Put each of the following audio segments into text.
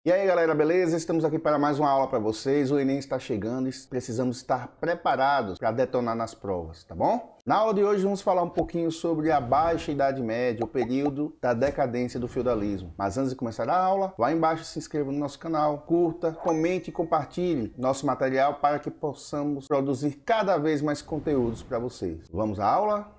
E aí galera, beleza? Estamos aqui para mais uma aula para vocês. O Enem está chegando e precisamos estar preparados para detonar nas provas, tá bom? Na aula de hoje vamos falar um pouquinho sobre a Baixa Idade Média, o período da decadência do feudalismo. Mas antes de começar a aula, vá embaixo e se inscreva no nosso canal, curta, comente e compartilhe nosso material para que possamos produzir cada vez mais conteúdos para vocês. Vamos à aula?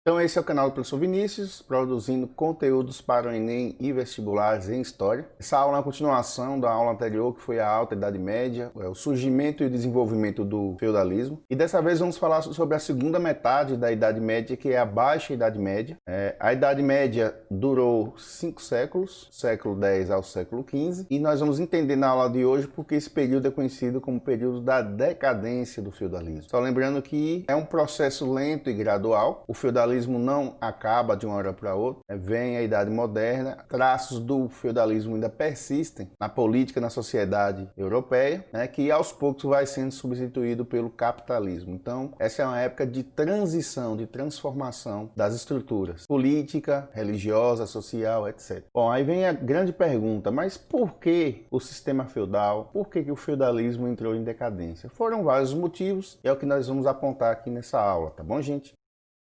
Então esse é o canal do professor Vinícius, produzindo conteúdos para o Enem e vestibulares em História. Essa aula é uma continuação da aula anterior, que foi a Alta Idade Média, o surgimento e o desenvolvimento do feudalismo. E dessa vez vamos falar sobre a segunda metade da Idade Média, que é a Baixa Idade Média. A Idade Média durou 5 séculos, século X ao século XV, e nós vamos entender na aula de hoje porque esse período é conhecido como período da decadência do feudalismo. Só lembrando que é um processo lento e gradual. O feudalismo não acaba de uma hora para outra, vem a Idade Moderna, traços do feudalismo ainda persistem na política, na sociedade europeia, que aos poucos vai sendo substituído pelo capitalismo. Então, essa é uma época de transição, de transformação das estruturas política, religiosa, social, etc. Bom, aí vem a grande pergunta, mas por que o sistema feudal, por que o feudalismo entrou em decadência? Foram vários motivos, e é o que nós vamos apontar aqui nessa aula, tá bom, gente?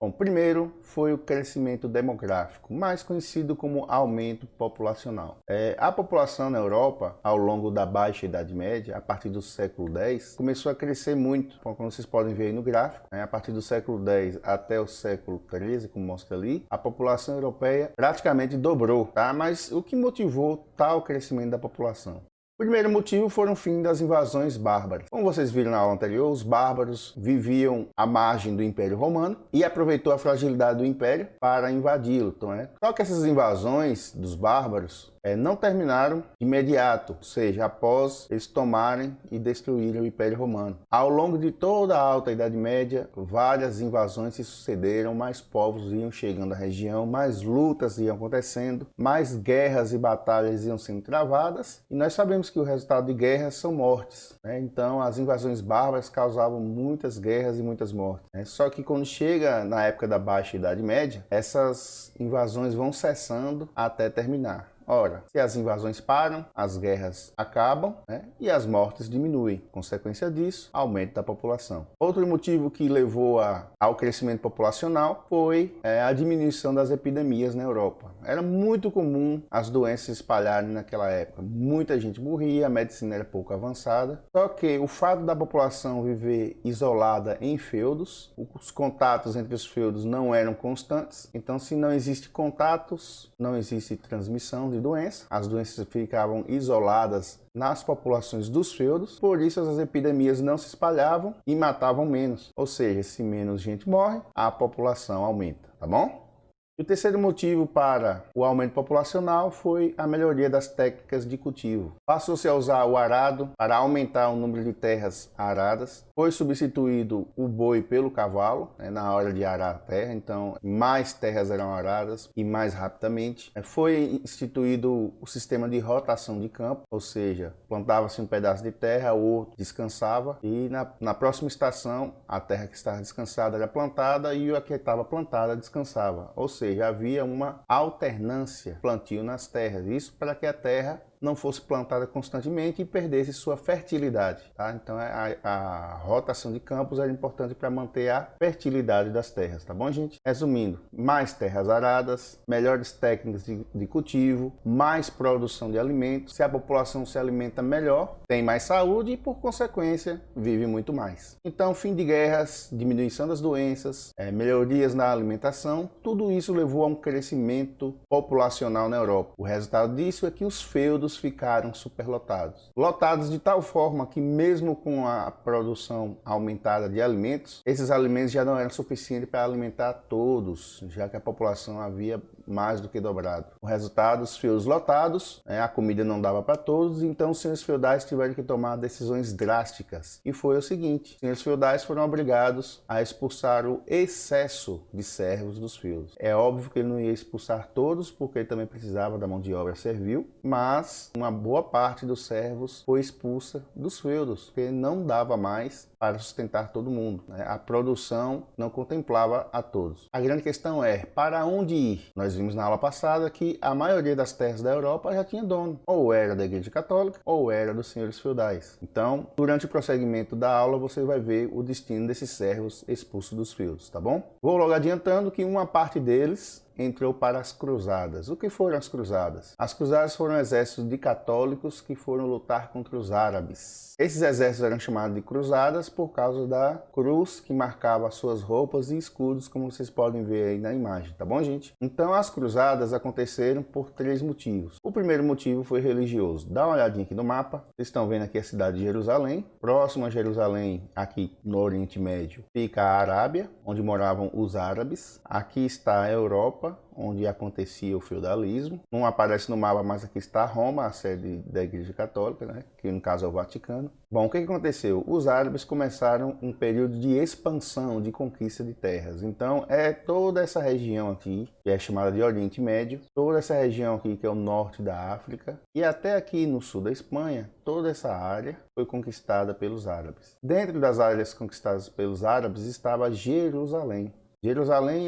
Bom, primeiro foi o crescimento demográfico, mais conhecido como aumento populacional. A população na Europa, ao longo da Baixa Idade Média, a partir do século X, começou a crescer muito, como vocês podem ver aí no gráfico. A partir do século X até o século XIII, como mostra ali, a população europeia praticamente dobrou, tá? Mas o que motivou tal crescimento da população? O primeiro motivo foram o fim das invasões bárbaras. Como vocês viram na aula anterior, os bárbaros viviam à margem do Império Romano e aproveitou a fragilidade do Império para invadi-lo. Só que essas invasões dos bárbaros não terminaram de imediato, ou seja, após eles tomarem e destruírem o Império Romano. Ao longo de toda a Alta Idade Média, várias invasões se sucederam, mais povos iam chegando à região, mais lutas iam acontecendo, mais guerras e batalhas iam sendo travadas, e nós sabemos que o resultado de guerras são mortes. Então as invasões bárbaras causavam muitas guerras e muitas mortes. Só que quando chega na época da Baixa Idade Média, essas invasões vão cessando até terminar. Ora, se as invasões param, as guerras acabam, e as mortes diminuem. Consequência disso, aumento da população. Outro motivo que levou ao crescimento populacional foi a diminuição das epidemias na Europa. Era muito comum as doenças se espalharem naquela época. Muita gente morria, a medicina era pouco avançada. Só que o fato da população viver isolada em feudos, os contatos entre os feudos não eram constantes. Então, se não existe contatos, não existe transmissão de doença. As doenças ficavam isoladas nas populações dos feudos, por isso as epidemias não se espalhavam e matavam menos. Ou seja, se menos gente morre, a população aumenta, tá bom? E o terceiro motivo para o aumento populacional foi a melhoria das técnicas de cultivo. Passou-se a usar o arado para aumentar o número de terras aradas. Foi substituído o boi pelo cavalo na hora de arar a terra, então mais terras eram aradas e mais rapidamente. Foi instituído o sistema de rotação de campo, ou seja, plantava-se um pedaço de terra, o outro descansava e na próxima estação a terra que estava descansada era plantada e a que estava plantada descansava. Ou seja, havia uma alternância plantio nas terras, isso para que a terra não fosse plantada constantemente e perdesse sua fertilidade. Então a rotação de campos era importante para manter a fertilidade das terras, tá bom, gente? Resumindo, mais terras aradas, melhores técnicas de cultivo, mais produção de alimentos. Se a população se alimenta melhor, tem mais saúde e, por consequência, vive muito mais. Então, fim de guerras, diminuição das doenças, melhorias na alimentação, tudo isso levou a um crescimento populacional na Europa. O resultado disso é que os feudos ficaram superlotados. Lotados de tal forma que mesmo com a produção aumentada de alimentos, esses alimentos já não eram suficientes para alimentar todos, já que a população havia mais do que dobrado. O resultado, os feudos lotados, a comida não dava para todos, então os senhores feudais tiveram que tomar decisões drásticas. E foi o seguinte, os senhores feudais foram obrigados a expulsar o excesso de servos dos feudos. É óbvio que ele não ia expulsar todos, porque ele também precisava da mão de obra servil, mas uma boa parte dos servos foi expulsa dos feudos, porque não dava mais para sustentar todo mundo, né? A produção não contemplava a todos. A grande questão é, para onde ir? Nós vimos na aula passada que a maioria das terras da Europa já tinha dono, ou era da Igreja Católica, ou era dos senhores feudais. Então, durante o prosseguimento da aula, você vai ver o destino desses servos expulsos dos feudos, tá bom? Vou logo adiantando que uma parte deles entrou para as cruzadas. O que foram as cruzadas? As cruzadas foram exércitos de católicos que foram lutar contra os árabes. Esses exércitos eram chamados de cruzadas por causa da cruz que marcava as suas roupas e escudos, como vocês podem ver aí na imagem, tá bom, gente? Então, as cruzadas aconteceram por 3 motivos. O primeiro motivo foi religioso. Dá uma olhadinha aqui no mapa. Vocês estão vendo aqui a cidade de Jerusalém. Próximo a Jerusalém, aqui no Oriente Médio, fica a Arábia, onde moravam os árabes. Aqui está a Europa, onde acontecia o feudalismo. Não aparece no mapa, mas aqui está Roma, a sede da Igreja Católica, né? Que no caso é o Vaticano. Bom, o que aconteceu? Os árabes começaram um período de expansão, de conquista de terras. Então, é toda essa região aqui, que é chamada de Oriente Médio, toda essa região aqui, que é o norte da África, e até aqui no sul da Espanha, toda essa área foi conquistada pelos árabes. Dentro das áreas conquistadas pelos árabes estava Jerusalém. Jerusalém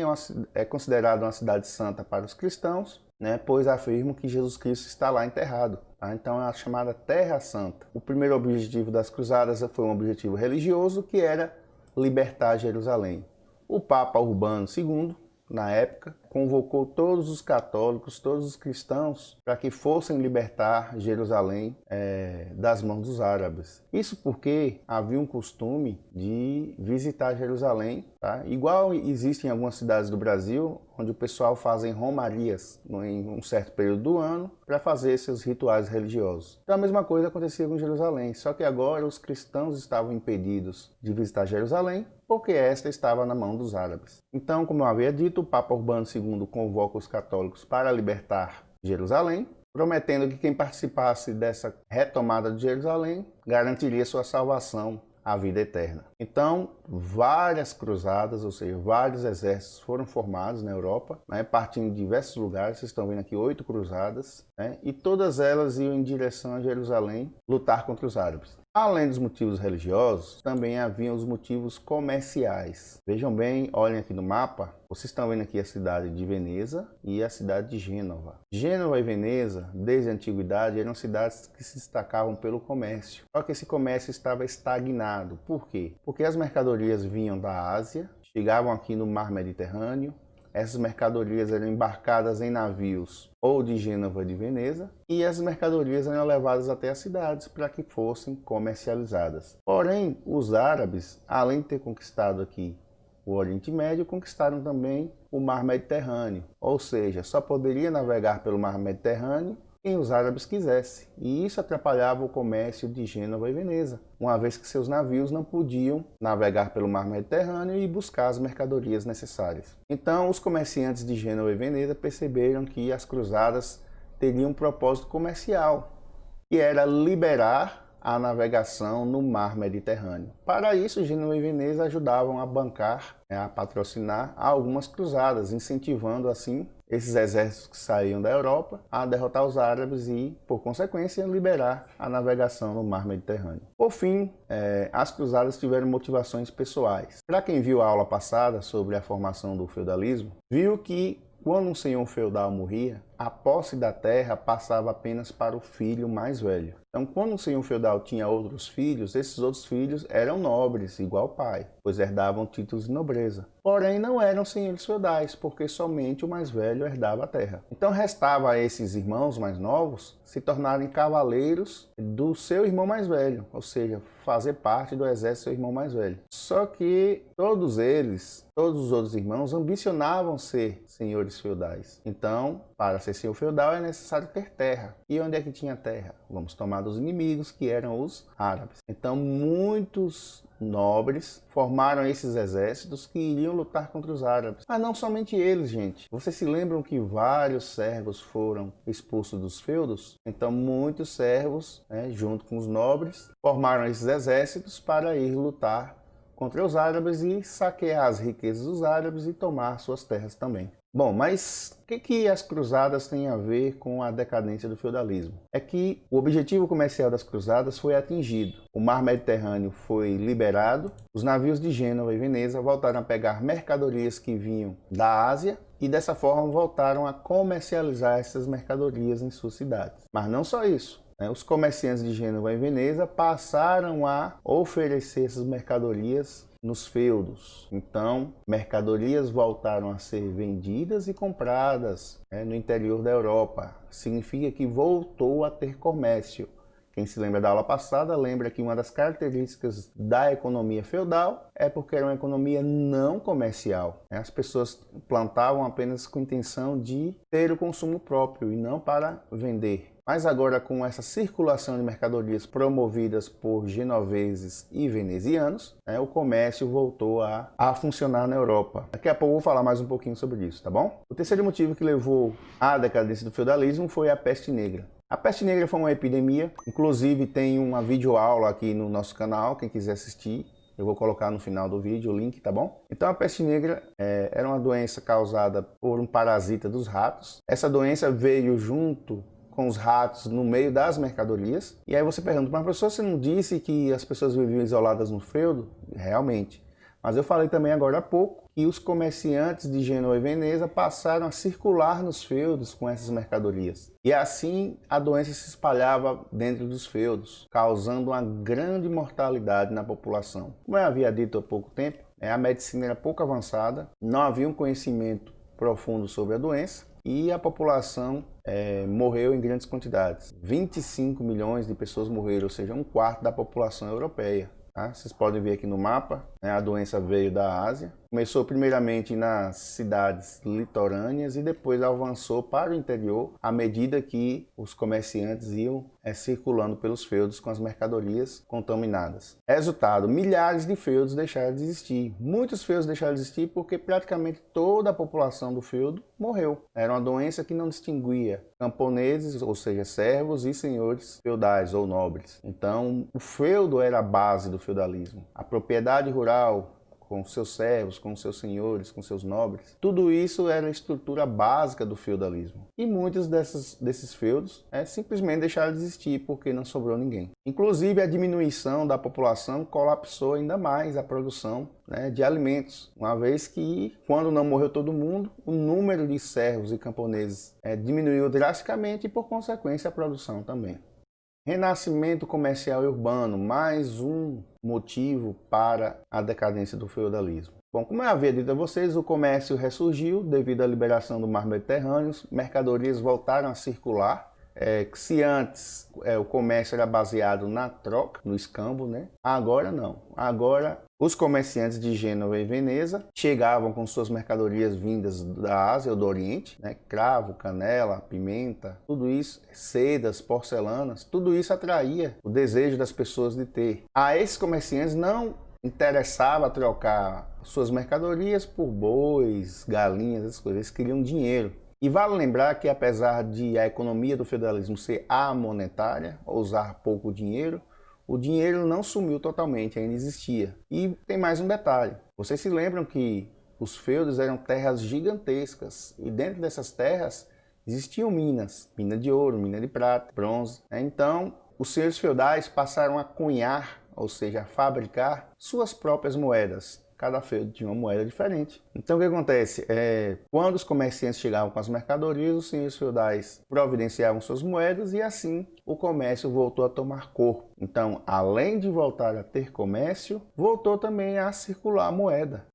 é considerada uma cidade santa para os cristãos, né, pois afirmam que Jesus Cristo está lá enterrado. Tá? Então é a chamada Terra Santa. O primeiro objetivo das cruzadas foi um objetivo religioso, que era libertar Jerusalém. O Papa Urbano II, na época, convocou todos os católicos, todos os cristãos, para que fossem libertar Jerusalém das mãos dos árabes. Isso porque havia um costume de visitar Jerusalém, tá? Igual existe em algumas cidades do Brasil, onde o pessoal fazem romarias em um certo período do ano para fazer seus rituais religiosos. Então a mesma coisa acontecia com Jerusalém, só que agora os cristãos estavam impedidos de visitar Jerusalém, porque esta estava na mão dos árabes. Então, como eu havia dito, o Papa Urbano II convoca os católicos para libertar Jerusalém, prometendo que quem participasse dessa retomada de Jerusalém garantiria sua salvação, a vida eterna. Então, várias cruzadas, ou seja, vários exércitos foram formados na Europa, né, partindo de diversos lugares. Vocês estão vendo aqui 8 cruzadas, né, e todas elas iam em direção a Jerusalém lutar contra os árabes. Além dos motivos religiosos, também haviam os motivos comerciais. Vejam bem, olhem aqui no mapa, vocês estão vendo aqui a cidade de Veneza e a cidade de Gênova. Gênova e Veneza, desde a antiguidade, eram cidades que se destacavam pelo comércio. Só que esse comércio estava estagnado. Por quê? Porque as mercadorias vinham da Ásia, chegavam aqui no mar Mediterrâneo. Essas mercadorias eram embarcadas em navios ou de Gênova ou de Veneza, e as mercadorias eram levadas até as cidades para que fossem comercializadas. Porém, os árabes, além de ter conquistado aqui o Oriente Médio, conquistaram também o Mar Mediterrâneo, ou seja, só poderia navegar pelo Mar Mediterrâneo quem os árabes quisessem, e isso atrapalhava o comércio de Gênova e Veneza, uma vez que seus navios não podiam navegar pelo mar Mediterrâneo e buscar as mercadorias necessárias. Então, os comerciantes de Gênova e Veneza perceberam que as cruzadas teriam um propósito comercial, que era liberar a navegação no mar Mediterrâneo. Para isso, Gênova e Veneza ajudavam a bancar, a patrocinar algumas cruzadas, incentivando assim esses exércitos que saíam da Europa a derrotar os árabes e, por consequência, liberar a navegação no mar Mediterrâneo. Por fim, as cruzadas tiveram motivações pessoais. Para quem viu a aula passada sobre a formação do feudalismo, viu que quando um senhor feudal morria, a posse da terra passava apenas para o filho mais velho. Então, quando um senhor feudal tinha outros filhos, esses outros filhos eram nobres, igual o pai, pois herdavam títulos de nobreza. Porém, não eram senhores feudais, porque somente o mais velho herdava a terra. Então, restava a esses irmãos mais novos se tornarem cavaleiros do seu irmão mais velho, ou seja, fazer parte do exército do seu irmão mais velho. Só que todos os outros irmãos ambicionavam ser senhores feudais. Então, para ser senhor feudal é necessário ter terra. E onde é que tinha terra? Vamos tomar dos inimigos, que eram os árabes. Então, muitos nobres formaram esses exércitos que iriam lutar contra os árabes. Mas não somente eles, gente. Vocês se lembram que vários servos foram expulsos dos feudos? Então, muitos servos, junto com os nobres, formaram esses exércitos para ir lutar contra os árabes e saquear as riquezas dos árabes e tomar suas terras também. Bom, mas o que as cruzadas têm a ver com a decadência do feudalismo? É que o objetivo comercial das cruzadas foi atingido. O mar Mediterrâneo foi liberado, os navios de Gênova e Veneza voltaram a pegar mercadorias que vinham da Ásia e dessa forma voltaram a comercializar essas mercadorias em suas cidades. Mas não só isso. Os comerciantes de Gênova e Veneza passaram a oferecer essas mercadorias nos feudos. Então, mercadorias voltaram a ser vendidas e compradas no interior da Europa. Significa que voltou a ter comércio. Quem se lembra da aula passada, lembra que uma das características da economia feudal é porque era uma economia não comercial. As pessoas plantavam apenas com a intenção de ter o consumo próprio e não para vender. Mas agora, com essa circulação de mercadorias promovidas por genoveses e venezianos, o comércio voltou a funcionar na Europa. Daqui a pouco eu vou falar mais um pouquinho sobre isso, tá bom? O terceiro motivo que levou à decadência do feudalismo foi a peste negra. A peste negra foi uma epidemia, inclusive tem uma videoaula aqui no nosso canal, quem quiser assistir. Eu vou colocar no final do vídeo o link, tá bom? Então a peste negra era uma doença causada por um parasita dos ratos. Essa doença veio junto com os ratos no meio das mercadorias. E aí você pergunta, mas professor, você não disse que as pessoas viviam isoladas no feudo? Realmente. Mas eu falei também agora há pouco que os comerciantes de Gênova e Veneza passaram a circular nos feudos com essas mercadorias. E assim a doença se espalhava dentro dos feudos, causando uma grande mortalidade na população. Como eu havia dito há pouco tempo, a medicina era pouco avançada, não havia um conhecimento profundo sobre a doença e a população morreu em grandes quantidades. 25 milhões de pessoas morreram, ou seja, um quarto da população europeia. Tá? Vocês podem ver aqui no mapa, a doença veio da Ásia. Começou primeiramente nas cidades litorâneas e depois avançou para o interior à medida que os comerciantes iam circulando pelos feudos com as mercadorias contaminadas. Resultado, milhares de feudos deixaram de existir. Muitos feudos deixaram de existir porque praticamente toda a população do feudo morreu. Era uma doença que não distinguia camponeses, ou seja, servos e senhores feudais ou nobres. Então, o feudo era a base do feudalismo. A propriedade rural, com seus servos, com seus senhores, com seus nobres. Tudo isso era a estrutura básica do feudalismo. E muitos desses feudos simplesmente deixaram de existir porque não sobrou ninguém. Inclusive, a diminuição da população colapsou ainda mais a produção de alimentos, uma vez que, quando não morreu todo mundo, o número de servos e camponeses diminuiu drasticamente e, por consequência, a produção também. Renascimento comercial e urbano, mais um motivo para a decadência do feudalismo. Bom, como eu havia dito a vocês, o comércio ressurgiu devido à liberação do mar Mediterrâneo, mercadorias voltaram a circular. Se antes o comércio era baseado na troca, no escambo, agora não. Agora os comerciantes de Gênova e Veneza chegavam com suas mercadorias vindas da Ásia ou do Oriente, cravo, canela, pimenta, tudo isso, sedas, porcelanas, tudo isso atraía o desejo das pessoas de ter. A esses comerciantes não interessava trocar suas mercadorias por bois, galinhas, essas coisas, eles queriam dinheiro. E vale lembrar que, apesar de a economia do feudalismo ser amonetária, ou usar pouco dinheiro, o dinheiro não sumiu totalmente, ainda existia. E tem mais um detalhe. Vocês se lembram que os feudos eram terras gigantescas e dentro dessas terras existiam minas, mina de ouro, mina de prata, bronze. Então, os senhores feudais passaram a cunhar, ou seja, a fabricar suas próprias moedas. Cada feudo tinha uma moeda diferente. Então o que acontece? Quando os comerciantes chegavam com as mercadorias, os senhores feudais providenciavam suas moedas e assim o comércio voltou a tomar corpo. Então, além de voltar a ter comércio, voltou também a circular a moeda.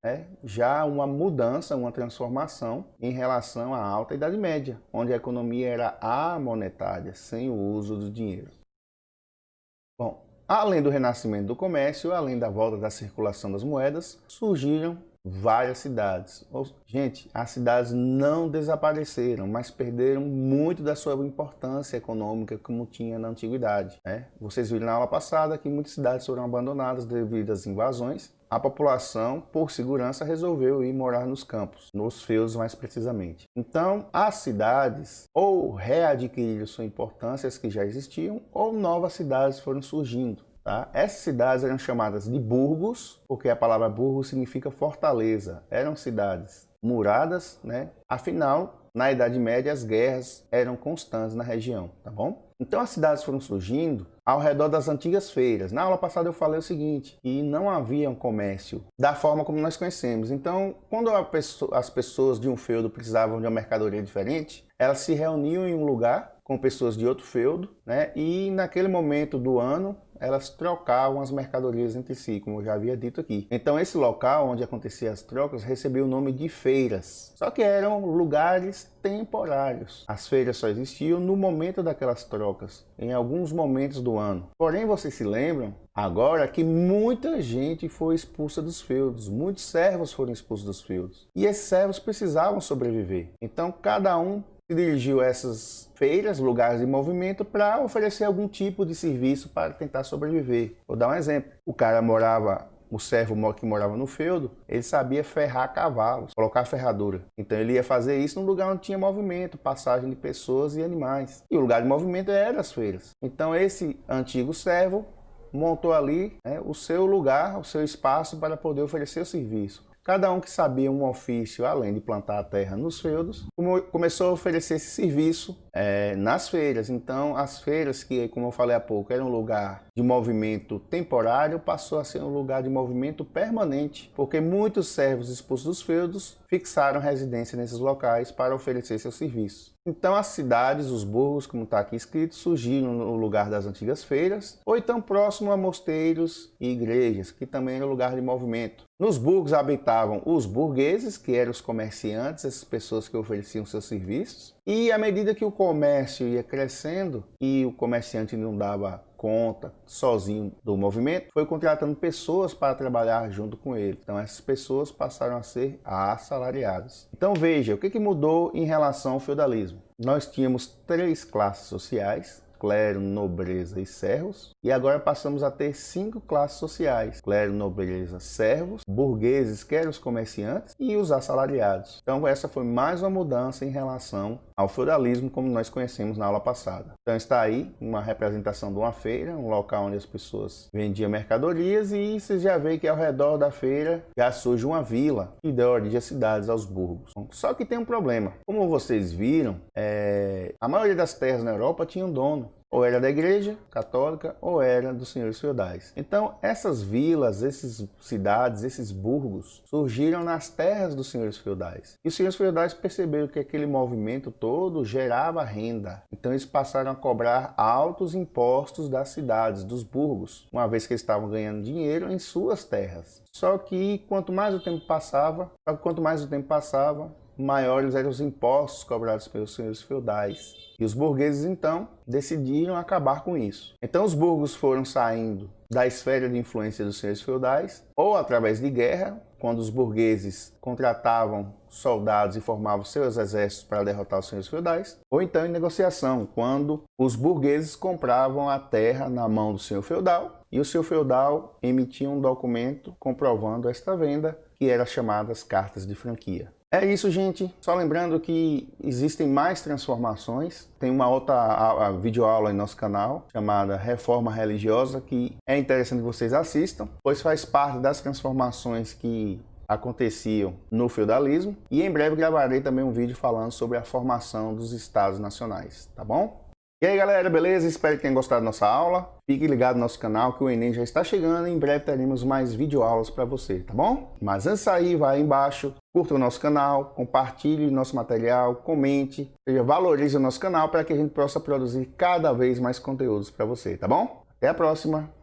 Já uma mudança, uma transformação em relação à Alta Idade Média, onde a economia era amonetária, sem o uso do dinheiro. Bom, além do renascimento do comércio, além da volta da circulação das moedas, surgiram várias cidades. Gente, as cidades não desapareceram, mas perderam muito da sua importância econômica como tinha na antiguidade. Vocês viram na aula passada que muitas cidades foram abandonadas devido às invasões. A população, por segurança, resolveu ir morar nos campos, nos feudos mais precisamente. Então, as cidades ou readquiriram sua importância, as que já existiam, ou novas cidades foram surgindo. tá? Essas cidades eram chamadas de burgos, porque a palavra burgo significa fortaleza. Eram cidades muradas, né? Afinal, na Idade Média, as guerras eram constantes na região, tá bom? Então as cidades foram surgindo ao redor das antigas feiras. Na aula passada eu falei o seguinte, que não havia um comércio da forma como nós conhecemos. Então, quando as pessoas de um feudo precisavam de uma mercadoria diferente, elas se reuniam em um lugar com pessoas de outro feudo, né? E naquele momento do ano, elas trocavam as mercadorias entre si, como eu já havia dito aqui. Então esse local onde aconteciam as trocas recebeu o nome de feiras. Só que eram lugares temporários. As feiras só existiam no momento daquelas trocas, em alguns momentos do ano. Porém, vocês se lembram agora que muita gente foi expulsa dos feudos, muitos servos foram expulsos dos feudos. E esses servos precisavam sobreviver. Então cada um se dirigiu a essas feiras, lugares de movimento, para oferecer algum tipo de serviço para tentar sobreviver. Vou dar um exemplo. O servo que morava no feudo, ele sabia ferrar cavalos, colocar ferradura. Então ele ia fazer isso num lugar onde tinha movimento, passagem de pessoas e animais. E o lugar de movimento era as feiras. Então esse antigo servo montou ali, né, o seu lugar, o seu espaço para poder oferecer o serviço. Cada um que sabia um ofício, além de plantar a terra nos feudos, começou a oferecer esse serviço nas feiras. Então, as feiras, que, como eu falei há pouco, era um lugar de movimento temporário, passou a ser um lugar de movimento permanente, porque muitos servos expulsos dos feudos fixaram residência nesses locais para oferecer seu serviço. Então, as cidades, os burgos, como está aqui escrito, surgiram no lugar das antigas feiras, ou então próximo a mosteiros e igrejas, que também era lugar de movimento. Nos burgos habitavam os burgueses, que eram os comerciantes, essas pessoas que ofereciam seus serviços. E à medida que o comércio ia crescendo e o comerciante não dava conta sozinho do movimento, foi contratando pessoas para trabalhar junto com ele. Então essas pessoas passaram a ser assalariadas. Então veja, o que mudou em relação ao feudalismo? Nós tínhamos 3 classes sociais: clero, nobreza e servos, e agora passamos a ter 5 classes sociais: clero, nobreza, servos, burgueses, que eram os comerciantes, e os assalariados. Então essa foi mais uma mudança em relação ao feudalismo como nós conhecemos na aula passada. Então está aí uma representação de uma feira, um local onde as pessoas vendiam mercadorias, e vocês já veem que ao redor da feira já surge uma vila que deu origem às cidades, aos burgos. Só que tem um problema. Como vocês viram, a maioria das terras na Europa tinha um dono. Ou era da igreja católica ou era dos senhores feudais. Então essas vilas, essas cidades, esses burgos surgiram nas terras dos senhores feudais. E os senhores feudais perceberam que aquele movimento todo gerava renda. Então eles passaram a cobrar altos impostos das cidades, dos burgos, uma vez que eles estavam ganhando dinheiro em suas terras. Só que quanto mais o tempo passava, maiores eram os impostos cobrados pelos senhores feudais. E os burgueses, então, decidiram acabar com isso. Então os burgos foram saindo da esfera de influência dos senhores feudais, ou através de guerra, quando os burgueses contratavam soldados e formavam seus exércitos para derrotar os senhores feudais, ou então em negociação, quando os burgueses compravam a terra na mão do senhor feudal, e o senhor feudal emitia um documento comprovando esta venda, que eram chamadas cartas de franquia. É isso, gente. Só lembrando que existem mais transformações. Tem uma outra videoaula em nosso canal chamada Reforma Religiosa, que é interessante que vocês assistam, pois faz parte das transformações que aconteciam no feudalismo. E em breve gravarei também um vídeo falando sobre a formação dos estados nacionais, tá bom? E aí, galera, beleza? Espero que tenham gostado da nossa aula. Fique ligado no nosso canal que o Enem já está chegando e em breve teremos mais videoaulas para você, tá bom? Mas antes de sair, vai aí embaixo, curta o nosso canal, compartilhe nosso material, comente, valorize o nosso canal para que a gente possa produzir cada vez mais conteúdos para você, tá bom? Até a próxima!